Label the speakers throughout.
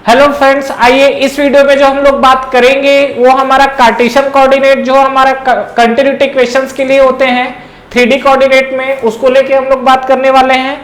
Speaker 1: Hello friends, आइए इस video में जो हम लोग बात करेंगे वो हमारा कार्टेशियन कोऑर्डिनेट जो हमारा कंटिन्यूटी इक्वेशंस के लिए होते हैं 3D कोऑर्डिनेट में, उसको लेके हम लोग बात करने वाले हैं।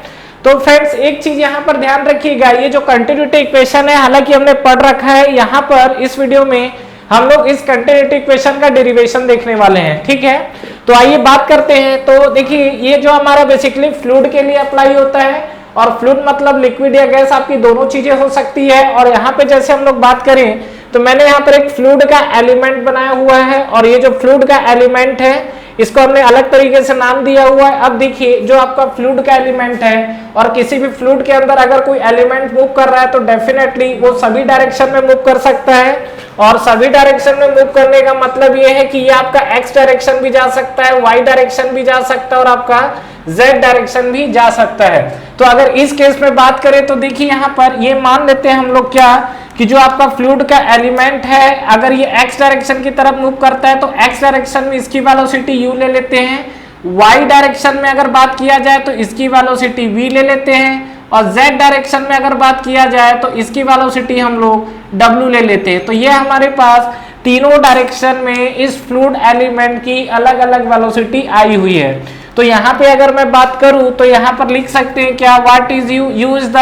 Speaker 1: तो फ्रेंड्स एक चीज यहाँ पर ध्यान रखिएगा, ये जो कंटिन्यूटी इक्वेशन है हालांकि हमने पढ़ रखा है, यहाँ पर इस वीडियो में हम लोग इस कंटिन्यूटी इक्वेशन का डेरिवेशन देखने वाले हैं। ठीक है, तो आइए बात करते हैं। तो देखिए ये जो हमारा बेसिकली फ्लूइड के लिए अप्लाई होता है, और फ्लूइड मतलब लिक्विड या गैस, आपकी दोनों चीजें हो सकती है। और यहाँ पे जैसे हम लोग बात करें तो मैंने यहाँ पर एक फ्लूइड का एलिमेंट बनाया हुआ है, और ये जो फ्लूइड का एलिमेंट है इसको हमने अलग तरीके से नाम दिया हुआ है। अब देखिए जो आपका फ्लूइड का एलिमेंट है, और किसी भी फ्लूइड के अंदर अगर कोई एलिमेंट मूव कर रहा है तो डेफिनेटली वो सभी डायरेक्शन में मूव कर सकता है। और सभी डायरेक्शन में मूव करने का मतलब ये है कि ये आपका एक्स डायरेक्शन भी जा सकता है, वाई डायरेक्शन भी जा सकता है, और आपका जेड डायरेक्शन भी जा सकता है। तो अगर इस केस में बात करें तो देखिए यहाँ पर ये मान लेते हैं हम लोग क्या कि जो आपका फ्लूइड का एलिमेंट है अगर ये एक्स डायरेक्शन की तरफ मूव करता है तो एक्स डायरेक्शन में इसकी वेलोसिटी यू ले लेते हैं, वाई डायरेक्शन में अगर बात किया जाए तो इसकी वेलोसिटी वी ले लेते हैं, और जेड डायरेक्शन में अगर बात किया जाए तो इसकी वेलोसिटी हम लोग डब्ल्यू ले लेते हैं। तो ये हमारे पास तीनों डायरेक्शन में इस फ्लूइड एलिमेंट की अलग अलग वेलोसिटी आई हुई है। तो यहाँ पे अगर मैं बात करूं तो यहाँ पर लिख सकते हैं क्या, what is you, you is the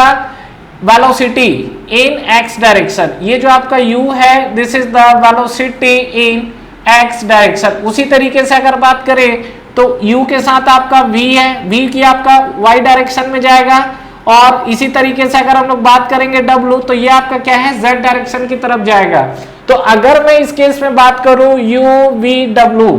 Speaker 1: velocity in x direction. ये जो आपका u है this is the velocity in x direction. उसी तरीके से अगर बात करें तो u के साथ आपका v है, v की आपका y डायरेक्शन में जाएगा, और इसी तरीके से अगर हम लोग बात करेंगे w तो ये आपका क्या है z डायरेक्शन की तरफ जाएगा। तो अगर मैं इस केस में बात करूं u v w,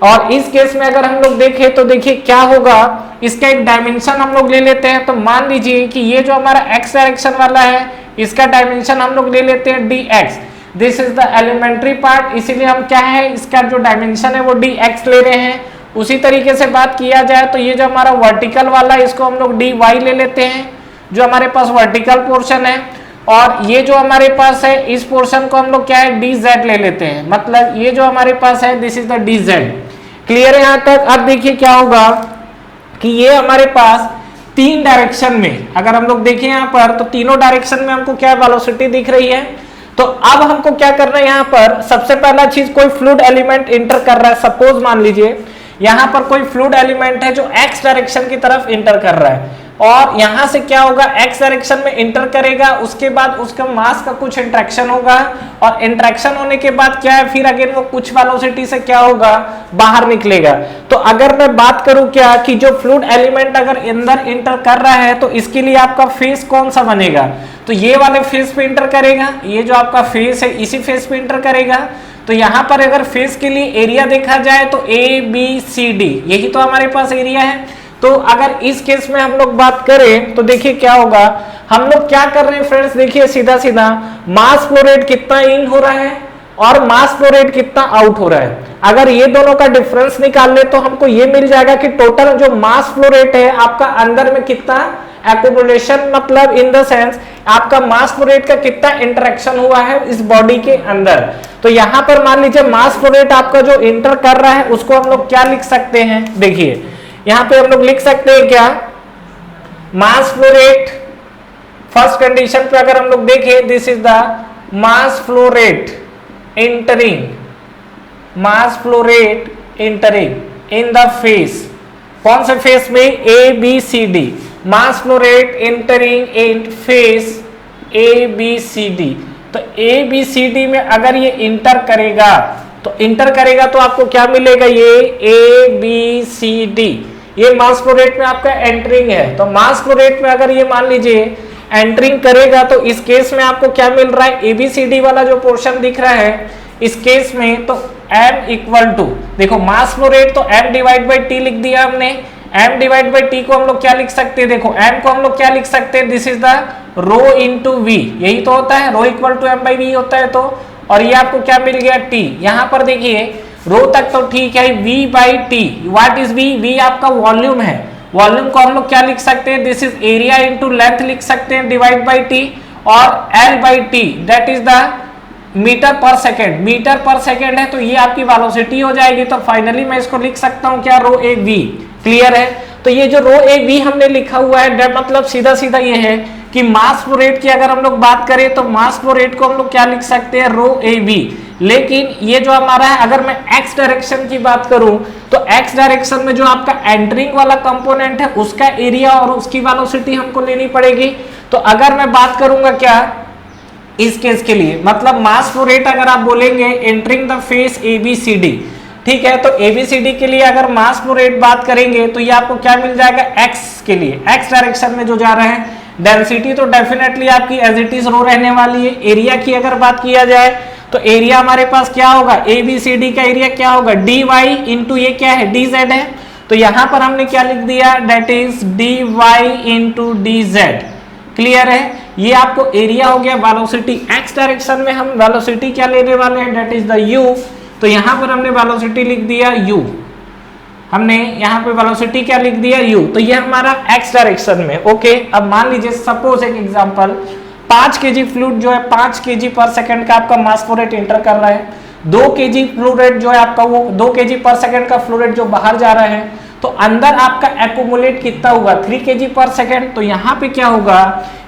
Speaker 1: और इस केस में अगर हम लोग देखें तो देखिए क्या होगा, इसका एक डायमेंशन हम लोग ले लेते हैं। तो मान लीजिए कि ये जो हमारा x डायरेक्शन वाला है इसका डायमेंशन हम लोग ले लेते हैं dx, this is the elementary part, इसीलिए हम क्या है इसका जो डायमेंशन है वो dx ले रहे हैं। उसी तरीके से बात किया जाए तो ये जो हमारा वर्टिकल वाला है इसको हम लोग dy ले लेते हैं, जो हमारे पास वर्टिकल पोर्शन है, और ये जो हमारे पास है इस पोर्शन को हम लोग क्या है dz ले लेते हैं, मतलब ये जो हमारे पास है this is the dz। Clear है यहाँ तक। अब देखिए क्या होगा कि ये हमारे पास तीन डायरेक्शन में अगर हम लोग देखें यहाँ पर तो तीनों डायरेक्शन में हमको क्या वेलोसिटी दिख रही है। तो अब हमको क्या करना है, यहाँ पर सबसे पहला चीज कोई फ्लूइड एलिमेंट इंटर कर रहा है। सपोज मान लीजिए यहाँ पर कोई फ्लूइड एलिमेंट है जो एक्स डायरेक्शन की तरफ इंटर कर रहा है, और यहां से क्या होगा एक्स डायरेक्शन में इंटर करेगा, उसके बाद उसका मास का कुछ इंट्रैक्शन होगा, और इंट्रैक्शन होने के बाद क्या है फिर अगेन वो कुछ वेलोसिटी से क्या होगा बाहर निकलेगा। तो अगर मैं बात करूं क्या कि जो फ्लूइड एलिमेंट अगर अंदर इंटर कर रहा है तो इसके लिए आपका फेस कौन सा बनेगा, तो ये वाले फेस पे इंटर करेगा, ये जो आपका फेस है इसी फेस पे इंटर करेगा। तो यहाँ पर अगर फेस के लिए एरिया देखा जाए तो ABCD यही तो हमारे पास एरिया है। तो अगर इस केस में हम लोग बात करें तो देखिए क्या होगा, हम लोग क्या कर रहे हैं फ्रेंड्स, देखिए सीधा सीधा मास फ्लो रेट कितना इन हो रहा है और मास फ्लो रेट कितना आउट हो रहा है। अगर ये दोनों का डिफरेंस निकाल ले तो हमको ये मिल जाएगा कि टोटल जो मास फ्लो रेट है आपका अंदर में कितना एक्यूमुलेशन, मतलब इन द सेंस आपका मास फ्लो रेट का कितना इंटरेक्शन हुआ है इस बॉडी के अंदर। तो यहाँ पर मान लीजिए मास फ्लो रेट आपका जो इंटर कर रहा है उसको हम लोग क्या लिख सकते हैं, देखिए यहाँ पे हम लोग लिख सकते हैं क्या, मास फ्लो रेट फर्स्ट कंडीशन पे अगर हम लोग देखें this is the mass flow rate entering, mass flow rate entering in the face, कौन से फेस में ABCD, mass flow rate entering in face ABCD। तो ABCD में अगर ये इंटर करेगा तो आपको क्या मिलेगा, ये ABCD, ये मास फ्लो रेट में आपका एंटरिंग है। तो मास फ्लो रेट में अगर ये मान लीजिए एंटरिंग करेगा तो इस केस में आपको क्या मिल रहा है, ABCD वाला जो पोर्शन दिख रहा है इस केस में तो m इक्वल टू, देखो मास फ्लो रेट तो m डिवाइड बाई टी लिख दिया हमने, m डिवाइड बाई टी को हम लोग क्या लिख सकते हैं, देखो m को हम लोग क्या लिख सकते हैं, this is the rho into v, यही तो होता है, rho equal to m by v होता है। तो और ये आपको क्या मिल गया t, यहाँ पर देखिए रो तक तो ठीक है, v by t, what is v, v आपका वॉल्यूम है, वॉल्यूम को हम लोग क्या लिख सकते हैं, this is area into length लिख सकते हैं डिवाइड बाई टी, और l by t that is the meter per second, meter per second है, तो ये आपकी वेलोसिटी हो जाएगी। तो फाइनली मैं इसको लिख सकता हूँ क्या, रो ए वी। क्लियर है। तो ये जो रो ए वी हमने लिखा हुआ है मतलब सीधा सीधा ये है कि मास फ्लो रेट की अगर हम लोग बात करें तो मास फ्लो रेट को हम लोग क्या लिख सकते हैं, रो ए बी। लेकिन ये जो हमारा है, अगर मैं एक्स डायरेक्शन की बात करूं तो एक्स डायरेक्शन में जो आपका एंटरिंग वाला कंपोनेंट है उसका एरिया और उसकी वेलोसिटी हमको लेनी पड़ेगी। तो अगर मैं बात करूंगा क्या इस केस के लिए, मतलब मास फ्लो रेट अगर आप बोलेंगे एंटरिंग द फेस ABCD, ठीक है, तो ABCD के लिए अगर मास फ्लो रेट बात करेंगे तो ये आपको क्या मिल जाएगा, एक्स के लिए, एक्स डायरेक्शन में जो जा रहे हैं। डेंसिटी तो डेफिनेटली आपकी एज इट इज रो रहने वाली है। एरिया की अगर बात किया जाए तो एरिया हमारे पास क्या होगा, ABCD का एरिया क्या होगा, dy इंटू ये क्या है, dz है। तो यहां पर हमने क्या लिख दिया, that is dy into dz। Clear है, ये आपको एरिया हो गया। वेलोसिटी एक्स डायरेक्शन में हम वेलोसिटी क्या लेने वाले हैं, डेट इज द u। तो यहां पर हमने वेलोसिटी लिख दिया u, हमने यहाँ पे वेलोसिटी क्या लिख दिया u। तो ये हमारा x डायरेक्शन में। ओके, अब मान लीजिए सपोज एक एग्जांपल, 5 kg फ्लूइड जो है 5 kg पर सेकंड का आपका मास फ्लो रेट एंटर कर रहा है, 2 kg फ्लो रेट जो है आपका वो 2 kg पर सेकंड का फ्लो रेट जो बाहर जा रहा है, तो अंदर आपका एक्यूमुलेट कितना हुआ, 3 kg पर सेकंड। तो यहाँ पे क्या होगा,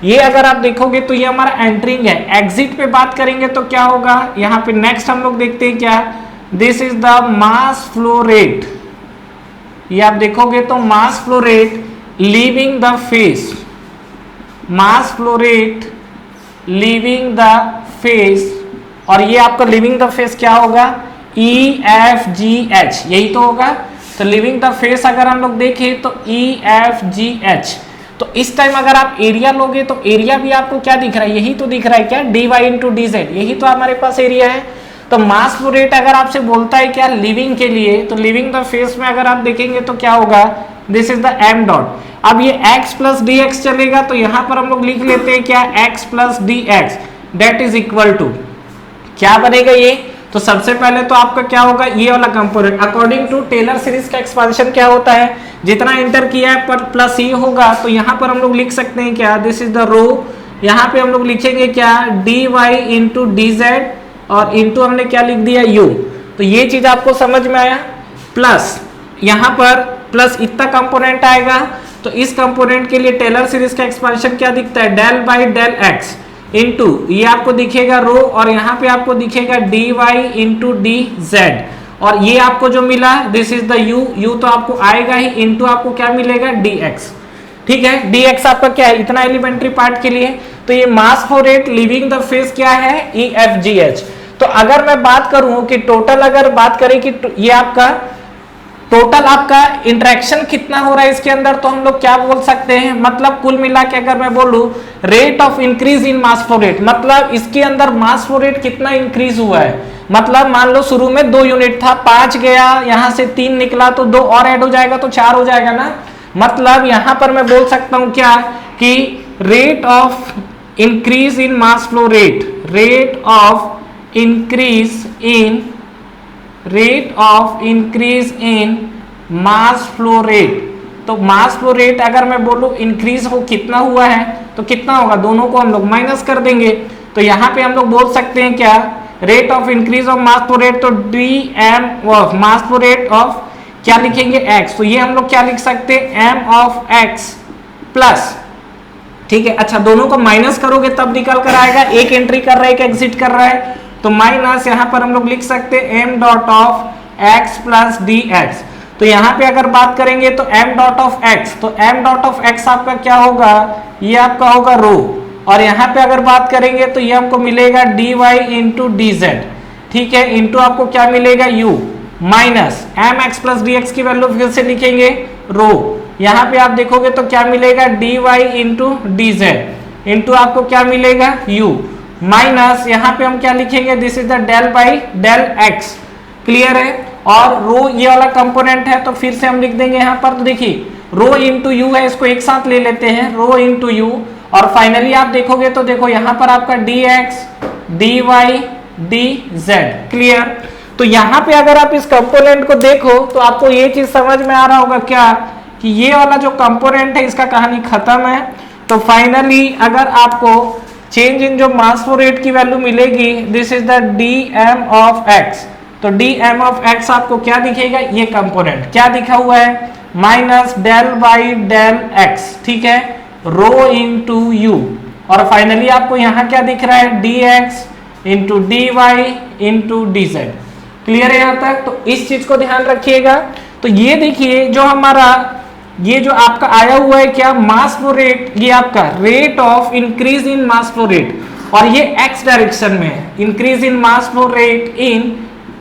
Speaker 1: ये अगर आप देखोगे तो ये हमारा एंटरिंग है। एग्जिट पे बात करेंगे तो क्या होगा, यहाँ पे नेक्स्ट हम लोग देखते हैं क्या, this is the mass flow rate. ये आप देखोगे तो मास flow rate leaving the face, mass flow rate leaving the face, और ये आपका लीविंग द फेस क्या होगा, EFGH, यही तो होगा। तो लिविंग द फेस अगर हम लोग देखें तो EFGH। तो इस टाइम अगर आप एरिया लोगे तो एरिया भी आपको क्या दिख रहा है, यही तो दिख रहा है क्या, dy इंटू dz, यही तो हमारे पास एरिया है। तो मास फ्लो रेट अगर आपसे बोलता है क्या लिविंग के लिए, तो लिविंग द फेस में अगर आप देखेंगे तो क्या होगा, this is the m dot. अब ये x प्लस dx चलेगा तो यहां पर हम लोग लिख लेते हैं क्या, x plus dx, that is equal to क्या बनेगा ये। तो सबसे पहले तो आपका क्या होगा, ये वाला component according to Taylor series का एक्सपांशन क्या होता है, जितना एंटर किया है पर प्लस ये होगा। तो यहाँ पर हम लोग लिख सकते हैं क्या, दिस इज द रो, यहाँ पे हम लोग लिखेंगे क्या, dy इंटू dz, और इंटू हमने क्या लिख दिया u। तो ये चीज आपको समझ में आया, प्लस यहाँ पर प्लस इतना कंपोनेंट आएगा। तो इस कंपोनेंट के लिए टेलर सीरीज का एक्सपांशन क्या दिखता है, del by del x into ये आपको दिखेगा रो, और यहाँ पे आपको दिखेगा dy इंटू dz, और ये आपको जो मिला दिस इज द u तो आपको आएगा ही, इंटू आपको क्या मिलेगा, dx। ठीक है, dx आपका क्या है, इतना एलिमेंट्री पार्ट के लिए। तो ये मास flow rate living the face क्या है, EFGH। तो अगर मैं बात करूं कि टोटल अगर बात करें कि ये आपका टोटल आपका इंटरेक्शन कितना हो रहा है इसके अंदर, तो हम लोग क्या बोल सकते हैं, मतलब कुल मिला के अगर मैं बोलूं rate of increase in mass flow rate, मतलब इसके अंदर मास फ्लो रेट कितना इंक्रीज हुआ है। मतलब मान लो शुरू में 2 यूनिट था, 5 गया, यहां से 3 निकला, तो 2 और ऐड हो जाएगा तो 4 हो जाएगा ना। मतलब यहां पर मैं बोल सकता हूं क्या, कि rate of increase in mass flow rate, rate of increase in mass flow rate. तो मास फ्लो रेट अगर मैं बोलूं इंक्रीज हो कितना हुआ है, तो कितना होगा, दोनों को हम लोग माइनस कर देंगे। तो यहाँ पे हम लोग बोल सकते हैं क्या, rate of increase of mass flow rate, तो dm of mass flow rate of क्या लिखेंगे, x। तो ये हम लोग क्या लिख सकते हैं, m ऑफ x प्लस, ठीक है। अच्छा, दोनों को माइनस करोगे तब निकल कर आएगा, एक एंट्री कर रहा है एक एग्जिट कर रहा है, तो माइनस यहाँ पर हम लोग लिख सकते हैं m dot of x plus dx। तो यहाँ पे अगर बात करेंगे तो m डॉट ऑफ x, तो m डॉट ऑफ x आपका क्या होगा, ये आपका होगा रो, और यहाँ पे अगर बात करेंगे तो ये हमको मिलेगा dy इंटू dz, ठीक है, इंटू आपको क्या मिलेगा u, minus m x plus d x की वैल्यू फिर से लिखेंगे रो, यहाँ पे आप देखोगे तो क्या मिलेगा dy इंटू dz, इंटू आपको क्या मिलेगा u, माइनस यहाँ पे हम क्या लिखेंगे, this is the del by del x. Clear है, और रो ये वाला कंपोनेंट है तो फिर से हम लिख देंगे यहाँ पर। तो देखिए रो इंटू यू है, इसको एक साथ ले लेते हैं, रो इंटू यू, और फाइनली आप देखोगे तो देखो यहाँ पर आपका dx dy dz। क्लियर, तो यहाँ पे अगर आप इस कंपोनेंट को देखो तो आपको ये चीज समझ में आ रहा होगा क्या, कि ये वाला जो कंपोनेंट है इसका कहानी खत्म है। तो फाइनली अगर आपको चेंज इन जो मास फ्लो रेट की वैल्यू मिलेगी, this is the dm of x, तो dm ऑफ x आपको क्या दिखेगा, ये कंपोनेंट क्या दिखा हुआ है, minus del by del x, ठीक है, रो इंटू यू, और फाइनली आपको यहां क्या दिख रहा है, dx into d y into d z. Clear है यहां तक? तो इस चीज को ध्यान रखिएगा। तो ये देखिए जो हमारा ये जो आपका आया हुआ है क्या, मास फ्लो रेट, ये आपका rate of increase in mass flow rate, और ये x डायरेक्शन में है, increase in mass flow rate in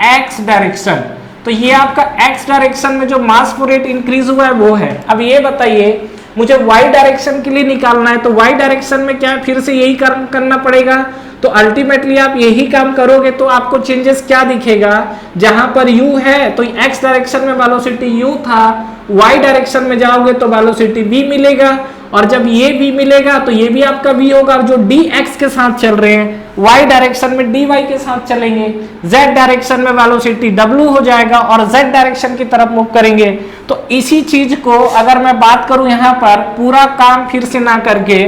Speaker 1: x direction. तो ये आपका x डायरेक्शन में जो मास फ्लो रेट इंक्रीज हुआ है वो है। अब ये बताइए मुझे y डायरेक्शन के लिए निकालना है, तो y डायरेक्शन में क्या है, फिर से यही करना पड़ेगा। तो अल्टीमेटली आप यही काम करोगे तो आपको चेंजेस क्या दिखेगा, जहां पर u है तो x डायरेक्शन में वेलोसिटी u था, y डायरेक्शन में जाओगे तो वेलोसिटी v मिलेगा, और जब ये v मिलेगा तो ये भी आपका v होगा, जो dx के साथ चल रहे हैं, y डायरेक्शन में dy के साथ चलेंगे, z डायरेक्शन में वेलोसिटी w हो जाएगा और z डायरेक्शन की तरफ मूव करेंगे। तो इसी चीज को अगर मैं बात करूं यहाँ पर पूरा काम फिर से ना करके,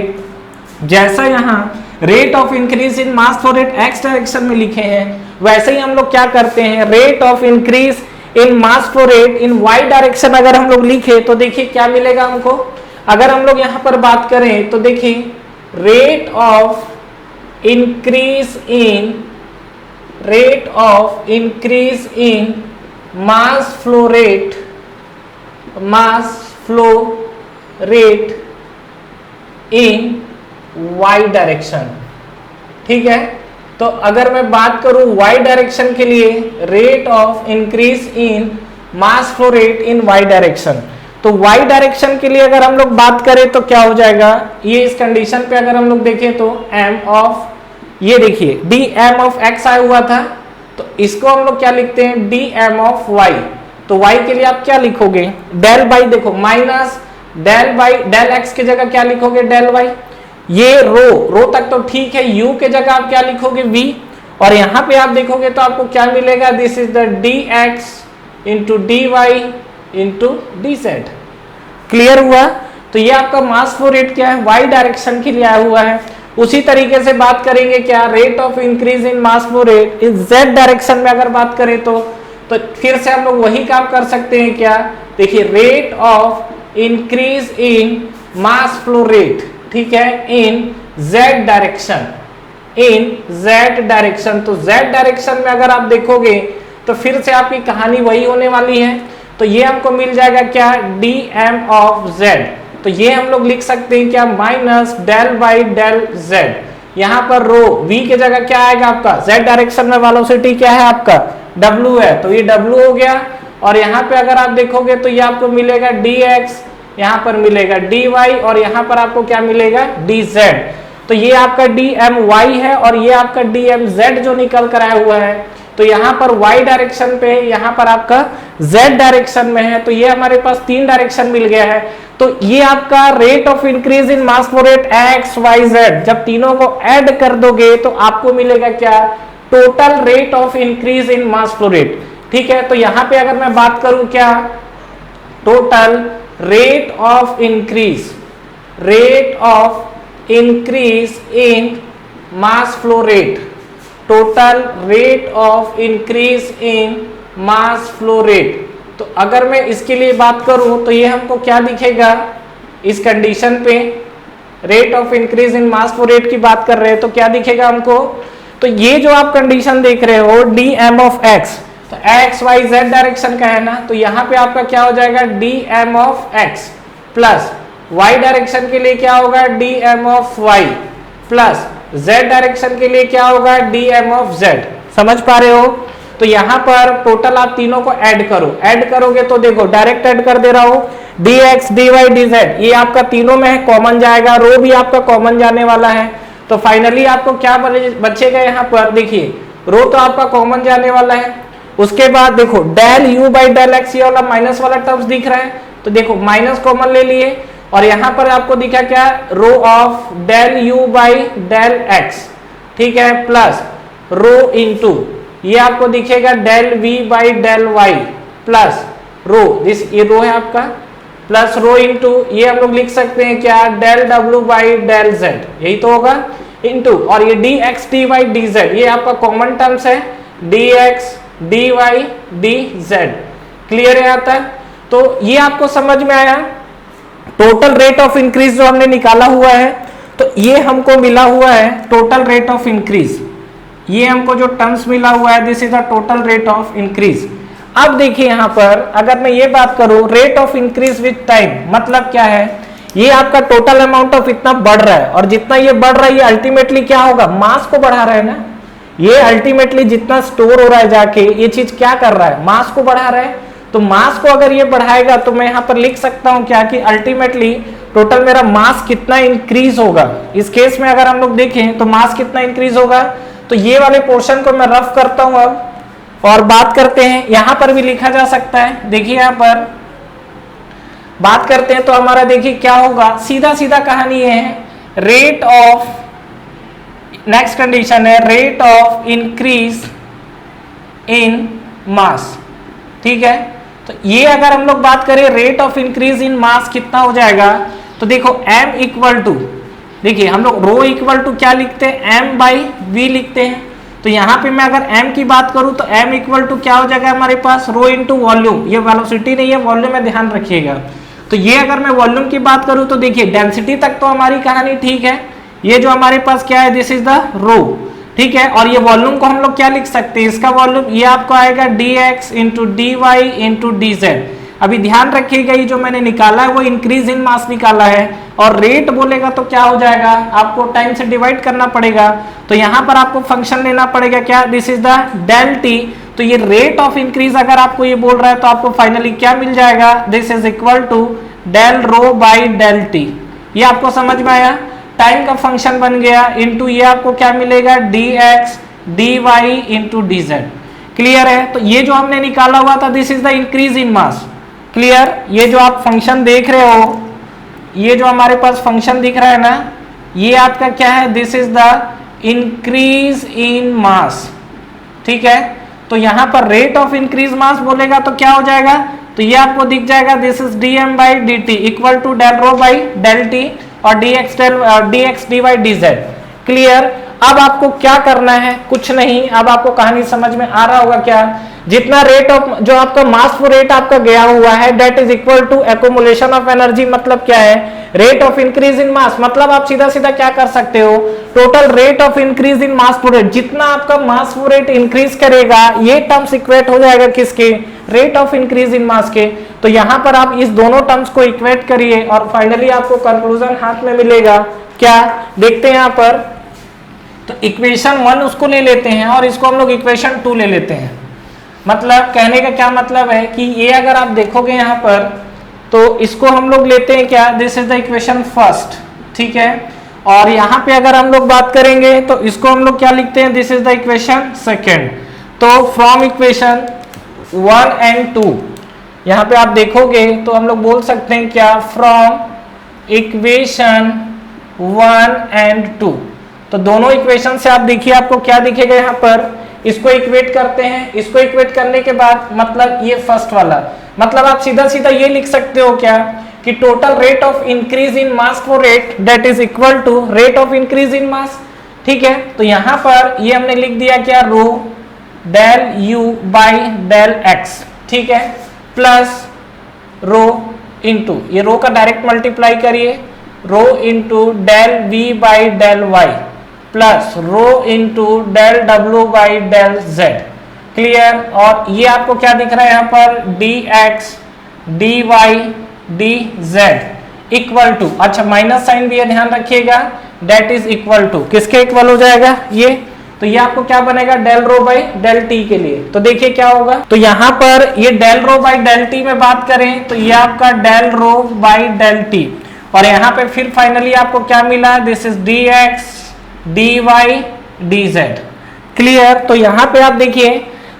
Speaker 1: जैसा यहाँ rate of increase in mass flow rate x direction में लिखे हैं, वैसे ही हम लोग क्या करते हैं, rate of increase in mass flow rate in y direction अगर हम लोग लिखे तो देखिए क्या मिलेगा हमको। अगर हम लोग यहां पर बात करें तो देखिए rate of increase in mass flow rate in y direction. ठीक है, तो अगर मैं बात करूं y डायरेक्शन के लिए, rate of increase in mass flow rate in y direction, तो y डायरेक्शन के लिए अगर हम लोग बात करें तो क्या हो जाएगा, ये इस कंडीशन पे अगर हम लोग देखें तो m ऑफ, ये देखिए dm ऑफ x आया हुआ था, तो इसको हम लोग क्या लिखते हैं, dm ऑफ y। तो y के लिए आप क्या लिखोगे, डेल बाई, देखो minus del by, del x की जगह क्या लिखोगे, डेल y। ये रो तक तो ठीक है, u के जगह आप क्या लिखोगे, v, और यहां पे आप देखोगे तो आपको क्या मिलेगा, this is the dx into d y into d z. Clear हुआ? तो ये आपका मास फ्लो रेट क्या है, y डायरेक्शन के लिए आया हुआ है। उसी तरीके से बात करेंगे क्या, rate of increase in mass flow rate in z direction में अगर बात करें तो फिर से हम लोग वही काम कर सकते हैं क्या, देखिए rate of increase in mass flow rate, ठीक है, इन z डायरेक्शन, तो z डायरेक्शन में अगर आप देखोगे तो फिर से आपकी कहानी वही होने वाली है। तो ये हमको मिल जाएगा क्या, dm ऑफ z, तो ये हम लोग लिख सकते हैं क्या, minus del by del z। यहाँ पर रो v की जगह क्या आएगा आपका, z डायरेक्शन में वेलोसिटी क्या है आपका, w है, तो ये w हो गया, और यहाँ पे अगर आप देखोगे तो ये आपको मिलेगा dx, यहाँ पर मिलेगा dy, और यहाँ पर आपको क्या मिलेगा, dz। तो ये आपका dmy है और ये आपका dmz जो निकल कर आया हुआ है। तो यहाँ पर y डायरेक्शन पे, यहाँ पर आपका z डायरेक्शन में है, तो ये हमारे पास तीन डायरेक्शन मिल गया है। तो ये आपका rate of increase in mass flow rate x y z, जब तीनों को ऐड कर दोगे तो आपको मिलेगा क्या, total rate of increase in mass flow rate. ठीक है, तो यहाँ पे अगर मैं बात करूं क्या, total rate of increase in mass flow rate, total rate of increase in mass flow rate. तो अगर मैं इसके लिए बात करूं तो ये हमको क्या दिखेगा, इस कंडीशन पे rate of increase in mass flow rate की बात कर रहे हैं तो क्या दिखेगा हमको, तो ये जो आप कंडीशन देख रहे हो dm ऑफ x, तो x y z डायरेक्शन का है ना, तो यहाँ पे आपका क्या हो जाएगा, dm of x plus y direction के लिए क्या होगा, dm of y plus z direction के लिए क्या होगा, dm ऑफ z। समझ पा रहे हो? तो यहाँ पर टोटल आप तीनों को ऐड करोगे तो देखो डायरेक्ट ऐड कर दे रहा हूं, dx dy dz, ये आपका तीनों में है, कॉमन जाएगा, रो भी आपका कॉमन जाने वाला है। तो फाइनली आपको क्या बचेगा, यहाँ पर देखिए रो तो आपका कॉमन जाने वाला है। उसके बाद देखो del u by del x, ये वाला माइनस वाला टर्म्स दिख रहा है, तो देखो माइनस कॉमन ले लिए, और यहाँ पर आपको दिखा क्या, rho of del u by del x, ठीक है, प्लस रो इनटू ये आपको दिखेगा del v by del y plus rho, ये रो है आपका, प्लस रो इनटू ये हम लोग लिख सकते हैं क्या, del w by del z, यही तो होगा, इनटू और ये dx dy dz, ये आपका कॉमन टर्म्स है, dx dy dz। क्लियर है आता है? तो ये आपको समझ में आया। टोटल रेट ऑफ इंक्रीज जो हमने निकाला हुआ है, तो ये हमको मिला हुआ है टोटल रेट ऑफ इंक्रीज। ये हमको जो टर्म्स मिला हुआ है, this is the total rate of increase. अब देखिए यहां पर अगर मैं ये बात करूं rate of increase with time, मतलब क्या है, ये आपका टोटल अमाउंट ऑफ इतना बढ़ रहा है, और जितना ये बढ़ रहा है ये अल्टीमेटली क्या होगा, मास को बढ़ा रहा है ना। ये अल्टीमेटली जितना स्टोर हो रहा है जाके, ये चीज क्या कर रहा है, मास को बढ़ा रहा है। तो मास को अगर ये बढ़ाएगा तो मैं यहां पर लिख सकता हूं क्या, कि अल्टीमेटली टोटल मेरा मास कितना इंक्रीज होगा। इस केस में अगर हम लोग देखें तो मास कितना इंक्रीज होगा, तो ये वाले पोर्शन को मैं रफ करता हूं अब और बात करते हैं। यहां पर भी लिखा जा सकता है, देखिए यहां पर बात करते हैं तो हमारा देखिए क्या होगा, सीधा सीधा कहानी ये है, रेट ऑफ, नेक्स्ट कंडीशन है rate of increase in mass. ठीक है, तो ये अगर हम लोग बात करें रेट ऑफ इंक्रीज इन मास कितना हो जाएगा, तो देखो m इक्वल टू, देखिए हम लोग रो इक्वल टू क्या लिखते हैं, m बाई वी लिखते हैं। तो यहाँ पे मैं अगर m की बात करूं तो m इक्वल टू क्या हो जाएगा हमारे पास, रो इंटू वॉल्यूम। ये वेलोसिटी नहीं है, वॉल्यूम में ध्यान रखिएगा। तो ये अगर मैं वॉल्यूम की बात करूं तो देखिए डेंसिटी तक तो हमारी कहानी ठीक है, ये जो हमारे पास क्या है, दिस इज द रो। ठीक है, और ये वॉल्यूम को हम लोग क्या लिख सकते हैं, इसका वॉल्यूम ये आपको आएगा dx into d y into d z. अभी ध्यान रखिएगा ये जो मैंने निकाला है वो इंक्रीज इन मास निकाला है, और रेट बोलेगा तो क्या हो जाएगा, आपको टाइम से डिवाइड करना पड़ेगा। तो यहाँ पर आपको फंक्शन लेना पड़ेगा क्या, this is the del t. तो ये रेट ऑफ इंक्रीज अगर आपको ये बोल रहा है तो आपको फाइनली क्या मिल जाएगा, this is equal to del rho by del t. ये आपको समझ में आया, टाइम का फंक्शन बन गया, इंटू ये आपको क्या मिलेगा, dx dy into dz। Clear है, तो ये जो हमने निकाला हुआ था this is the increase in mass. Clear, ये जो आप फंक्शन देख रहे हो, ये जो हमारे पास फंक्शन दिख रहा है ना, ये आपका क्या है, this is the increase in mass. ठीक है, तो यहां पर रेट ऑफ इंक्रीज मास बोलेगा तो क्या हो जाएगा, तो ये आपको दिख जाएगा this is dm by dt equal to del rho by del t और dx dy dz। क्लियर, अब आपको क्या करना है, कुछ नहीं, अब आपको कहानी समझ में आ रहा होगा क्या, जितना रेट ऑफ जो आपका मास फ्लो रेट आपका गया हुआ है that is equal to accumulation of energy. मतलब क्या है, rate of increase in mass, मतलब आप सीधा सीधा क्या कर सकते हो, total rate of increase in mass flow rate, जितना आपका मास फ्लो रेट इंक्रीज करेगा ये टर्म्स इक्वेट हो जाएगा किसके, रेट ऑफ इंक्रीज इन मास के। तो यहां पर आप इस दोनों टर्म्स को इक्वेट करिए और फाइनली आपको कंक्लूजन हाथ में मिलेगा। क्या देखते हैं यहां पर, तो इक्वेशन 1 उसको ले लेते हैं और इसको हम लोग इक्वेशन 2 ले लेते हैं। मतलब कहने का क्या मतलब है कि ये अगर आप देखोगे यहां पर तो इसको हम लोग लेते हैं क्या, this is the equation first. ठीक है, और यहां पे अगर हम लोग बात करेंगे तो इसको हम लोग क्या लिखते हैं, this is the equation second. तो फ्रॉम इक्वेशन 1 एंड 2 यहां पे आप देखोगे तो हम लोग बोल सकते हैं क्या, फ्रॉम इक्वेशन 1 एंड 2। तो दोनों इक्वेशन से आप देखिए आपको क्या दिखेगा यहां पर, इसको इक्वेट करते हैं, इसको इक्वेट करने के बाद मतलब ये फर्स्ट वाला, मतलब आप सीधा सीधा ये लिख सकते हो क्या, कि total rate of increase in mass flow rate that is equal to rate of increase in mass. ठीक है, तो यहां पर ये हमने लिख दिया क्या, rho del u by del x. ठीक है, प्लस रो इंटू, ये रो का डायरेक्ट मल्टीप्लाई करिए, rho into del v by del y plus rho into del डब्ल्यू बाई डेल जेड। क्लियर, और ये आपको क्या दिख रहा है यहाँ पर, dx dy dz equal to, अच्छा माइनस साइन भी है ध्यान रखिएगा, दैट इज इक्वल टू किसके इक्वल हो जाएगा ये, तो ये आपको क्या बनेगा, del rho by del t के लिए। तो देखिए क्या होगा, तो यहां पर ये del rho by del t में बात करें तो ये आपका del rho by del t, और यहां पे फिर फाइनली आपको क्या मिला, this is dx dy dz। Clear, तो यहां पे आप देखिए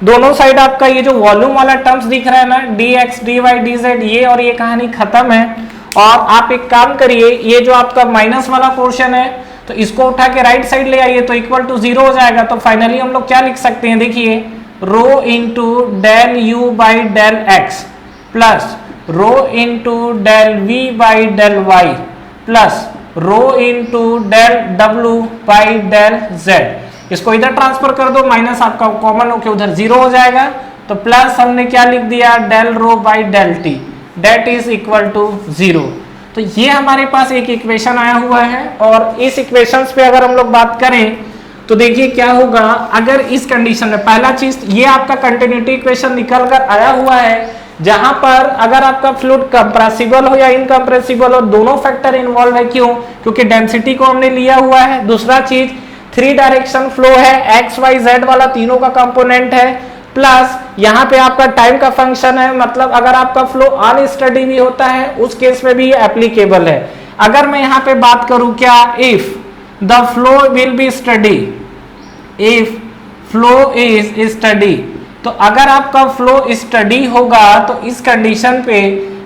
Speaker 1: दोनों साइड आपका ये जो वॉल्यूम वाला टर्म्स दिख रहा है ना, dx dy dz, ये और ये कहानी खत्म है। और आप एक काम करिए, ये जो आपका माइनस वाला पोर्शन है तो इसको उठा के राइट साइड ले आइए तो इक्वल टू 0 हो जाएगा। तो फाइनली हम लोग क्या लिख सकते हैं, देखिए rho into del u by del x plus rho into del v by del y plus rho into del डब्ल्यू बाई डेल जेड। इसको इधर ट्रांसफर कर दो, माइनस आपका कॉमन होकर उधर 0 हो जाएगा। तो प्लस हमने क्या लिख दिया, del rho by del t that is equal to 0। तो तो ये हमारे पास एक इक्वेशन आया हुआ है और इस इक्वेशंस पे अगर हम लोग बात करें तो देखिए क्या होगा। अगर इस कंडीशन में पहला चीज ये आपका कंटिन्यूटी इक्वेशन निकल कर आया हुआ है, जहां पर अगर आपका फ्लूइड कंप्रेसिबल हो या इनकंप्रेसिबल हो, दोनों फैक्टर इन्वॉल्व है। क्यों? क्योंकि डेंसिटी को हमने लिया हुआ है। दूसरा चीज 3 डायरेक्शन फ्लो है, एक्स वाई जेड वाला तीनों का कंपोनेंट है, प्लस यहाँ पे आपका टाइम का फंक्शन है। मतलब अगर आपका फ्लो अनस्टडी भी होता है उस केस में भी ये एप्लीकेबल है। अगर मैं यहाँ पे बात करूं क्या, if the flow will be study, if flow is study, तो अगर आपका फ्लो स्टडी होगा तो इस कंडीशन पे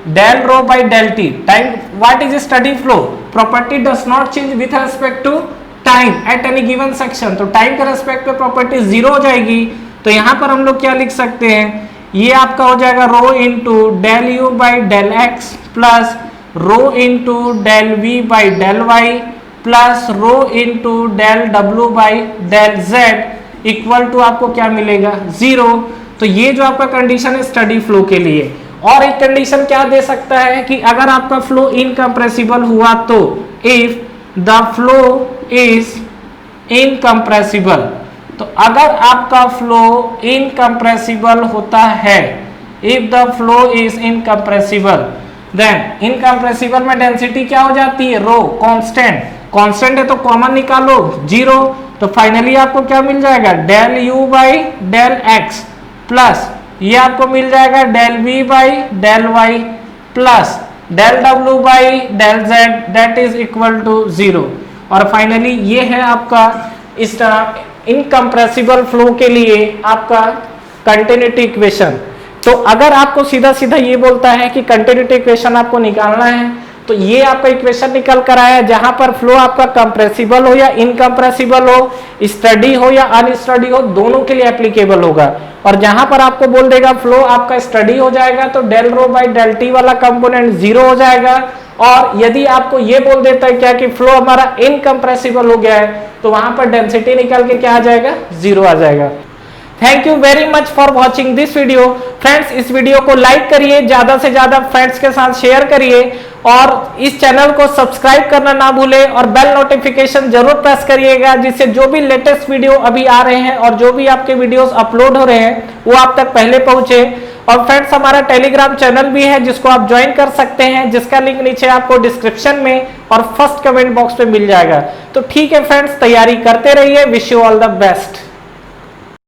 Speaker 1: del rho by del t time, what is study flow, property does not change with respect to time at any given section. तो time के respect पे प्रॉपर्टी 0 हो जाएगी। तो यहां पर हम लोग क्या लिख सकते हैं, ये आपका हो जाएगा rho into del u by del x plus rho into del v by del y plus rho into del डब्ल्यू by del z equal to आपको क्या मिलेगा 0। तो ये जो आपका कंडीशन है स्टडी फ्लो के लिए। और एक कंडीशन क्या दे सकता है कि अगर आपका फ्लो इनकंप्रेसिबल हुआ तो if the flow is incompressible, तो अगर आपका फ्लो इनकंप्रेसिबल होता है, if the flow is incompressible, then incompressible में डेंसिटी क्या हो जाती है, रो कांस्टेंट, कांस्टेंट है तो कॉमन निकालो 0। तो फाइनली आपको क्या मिल जाएगा, del u by del x plus ये आपको मिल जाएगा del v by del y plus del डब्ल्यू by del z that is equal to 0। और फाइनली ये है आपका इस इनकंप्रेसिबल फ्लो के लिए आपका कंटिन्यूटी इक्वेशन। तो अगर आपको सीधा सीधा ये बोलता है कि कंटिन्यूटी इक्वेशन आपको निकालना है, तो ये आपका इक्वेशन निकल कर आया जहां पर फ्लो आपका कंप्रेसिबल हो या इनकंप्रेसिबल हो, स्टडी हो या अनस्टडी हो, दोनों के लिए एप्लीकेबल होगा। और जहां पर आपको बोल देगा फ्लो आपका स्टडी हो जाएगा तो del rho by del t वाला कंपोनेंट 0 हो जाएगा। और यदि आपको ये बोल देता है क्या कि फ्लो हमारा इनकंप्रेसिबल हो गया है, तो वहां पर डेंसिटी निकल के क्या आ जाएगा, 0 आ जाएगा। Thank you very much for watching this video. Friends इस वीडियो को लाइक करिए, ज्यादा से ज्यादा फ्रेंड्स के साथ शेयर करिए और इस चैनल को सब्सक्राइब करना ना भूलें और बेल नोटिफिकेशन जरूर प्रेस करिएगा, जिससे जो भी लेटेस्ट वीडियो अभी आ रहे हैं और जो भी आपके वीडियोस अपलोड हो रहे हैं वो आप तक पहले पहुंचे। और फ्रेंड्स हमारा टेलीग्राम चैनल भी है जिसको आप ज्वाइन कर सकते हैं, जिसका लिंक नीचे आपको डिस्क्रिप्शन में और फर्स्ट कमेंट बॉक्स में मिल जाएगा। तो ठीक है फ्रेंड्स, तैयारी करते रहिए। Wish you all the best.